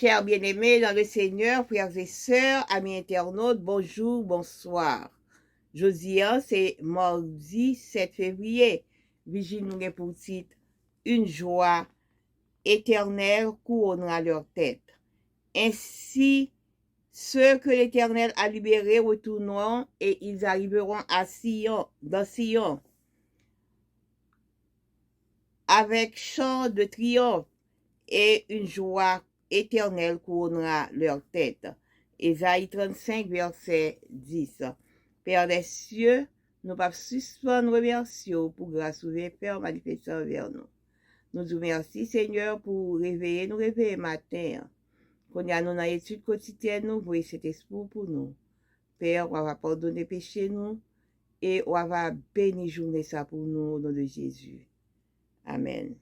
Chers bien-aimés dans le Seigneur, frères et sœurs, amis internautes, bonjour, bonsoir. Josian, c'est mardi 7 février. Vigile nous est pour titre une joie éternelle couronnera leur tête. Ainsi, ceux que l'Éternel a libérés retourneront et ils arriveront à Sion, dans Sion, avec chant de triomphe et une joie éternelle couronnera leur tête. Ésaïe 35, verset 10. Père des cieux, nous pas suspendre remercions pour grâce ou Père manifestant vers nous. Nous vous remercions, Seigneur, pour nous réveiller matin. Qu'on y a nous dans l'étude quotidienne, nous voyons cet esprit pour nous. Père, on va pardonner péché nous et on va bénir journée ça pour nous au nom de Jésus. Amen.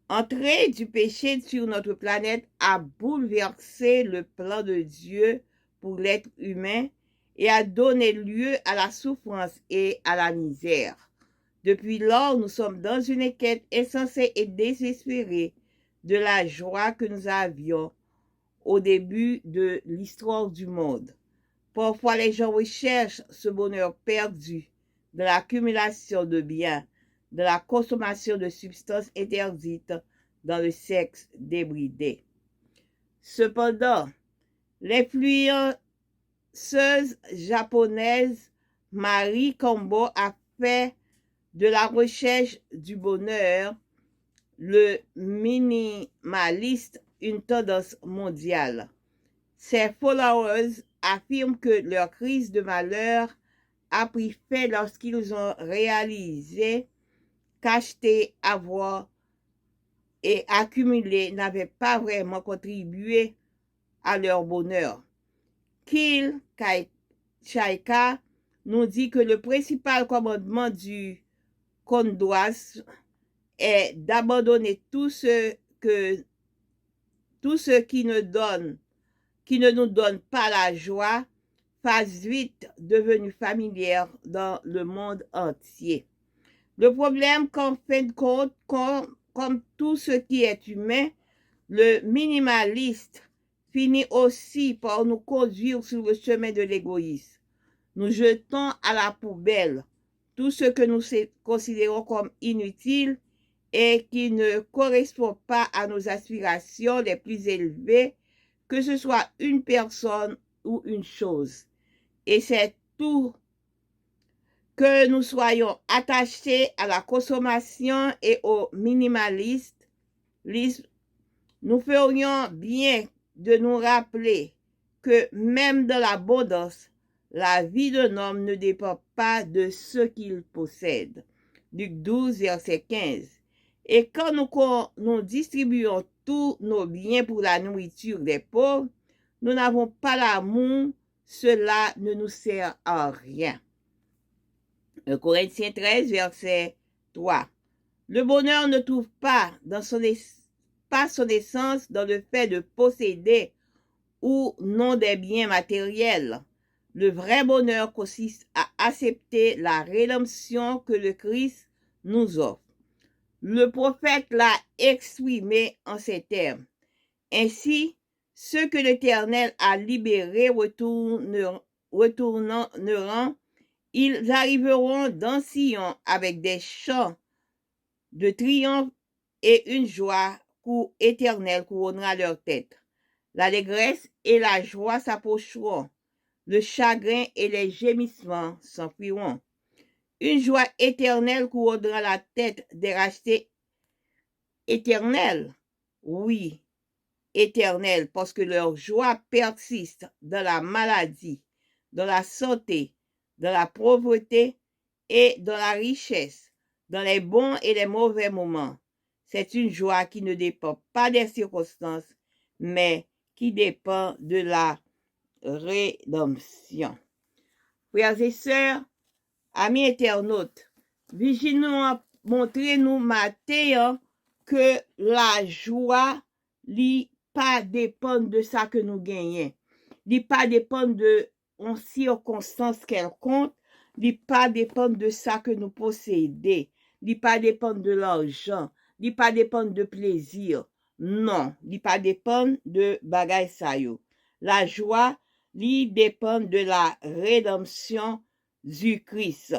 Entrée du péché sur notre planète a bouleversé le plan de Dieu pour l'être humain et a donné lieu à la souffrance et à la misère. Depuis lors, nous sommes dans une quête insensée et désespérée de la joie que nous avions au début de l'histoire du monde. Parfois, les gens recherchent ce bonheur perdu de l'accumulation de biens, de la consommation de substances interdites dans le sexe débridé. Cependant, l'influenceuse japonaise Marie Kondo a fait de la recherche du bonheur, le minimaliste, une tendance mondiale. Ses followers affirment que leur crise de malheur a pris fin lorsqu'ils ont réalisé qu'acheter, avoir et accumuler n'avaient pas vraiment contribué à leur bonheur. Kil Chaika nous dit que le principal commandement du Kondoas est d'abandonner tout ce qui ne nous donne pas la joie, fasse vite devenu familière dans le monde entier. Le problème qu'en fin de compte, comme tout ce qui est humain, le minimaliste finit aussi par nous conduire sur le chemin de l'égoïsme. Nous jetons à la poubelle tout ce que nous considérons comme inutile et qui ne correspond pas à nos aspirations les plus élevées, que ce soit une personne ou une chose. Et c'est tout que nous soyons attachés à la consommation et au minimalisme. Nous ferions bien de nous rappeler que même dans l'abondance, la vie d'un homme ne dépend pas de ce qu'il possède. Luc 12, verset 15. Et quand nous distribuons tous nos biens pour la nourriture des pauvres, nous n'avons pas l'amour, cela ne nous sert à rien. Corinthiens 13, verset 3. Le bonheur ne trouve pas son essence dans le fait de posséder ou non des biens matériels. Le vrai bonheur consiste à accepter la rédemption que le Christ nous offre. Le prophète l'a exprimé en ces termes. Ainsi, ceux que l'Éternel a libérés retourneront, ils arriveront dans Sion avec des chants de triomphe et une joie éternelle couronnera leur tête. L'allégresse et la joie s'approcheront, le chagrin et les gémissements s'enfuiront. Une joie éternelle couronnera la tête des rachetés éternels. Oui, éternels, parce que leur joie persiste dans la maladie, dans la santé, dans la pauvreté et dans la richesse, dans les bons et les mauvais moments. C'est une joie qui ne dépend pas des circonstances, mais qui dépend de la rédemption. Frères et sœurs, amis internautes, vigilons, montrez-nous matin que la joie n'est pas dépend de ça que nous gagnons. N'est pas dépend de en circonstances quelconques, n'est pas dépend de ça que nous possédons, n'est pas dépend de l'argent, n'est pas dépend de plaisir. Non, li pa dépend de bagay sa yo. La joie, li dépend de la rédemption du Christ.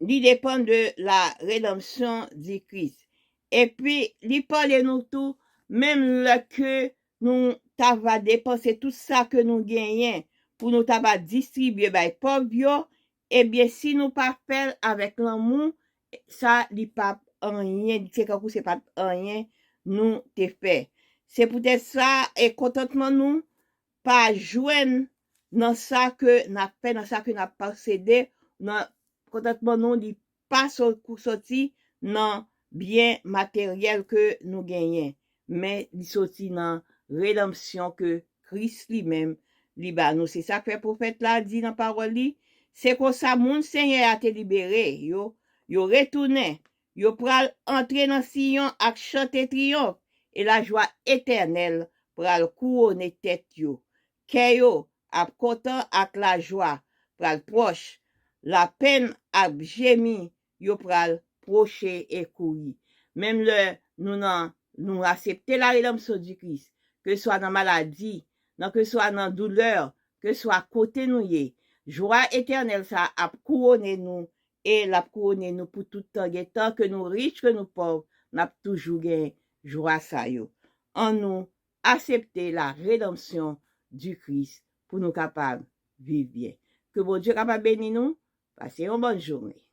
Li dépend de la rédemption du Christ. Et puis, li parle nous tout, même le que nous t'ava dépensé tout ça que nous gagnons pour nous t'ava distribuer by pauvre yo, eh bien, si nous pas faire avec l'amour, ça, li pas rien, c'est pas rien, nous te fait. C'est peut-être ça, et contentement nous, pas joindre dans ça que n'a fait, dans ça que n'a possédé, dans contentement nous, li pas sorti dans bien matériel que nous gagnons, mais li sorti dans rédemption que Christ lui-même li ba nous. C'est ça que le prophète là dit dans parole li, c'est comme ça mon Seigneur a te libéré, yo retourné, yo pral entrer dans Sion ak chanter triomphe et la joie éternelle pral couronner tête yo. Kè yo ap content ak la joie pral proche, la peine ap gémi yo pral proche et courir. Même le nous accepter la rédemption du Christ, que soit dans maladie, que soit dans douleur, que soit côté nous yé, joie éternelle ça a couronné nous et la couronné nous pour tout temps, tant que nous riches que nous pauvres, n'a toujours gagné joie ça yo. En nous accepter la rédemption du Christ pour nous capables de vivre bien. Que bon Dieu capable bénir nous. Passez une bonne journée.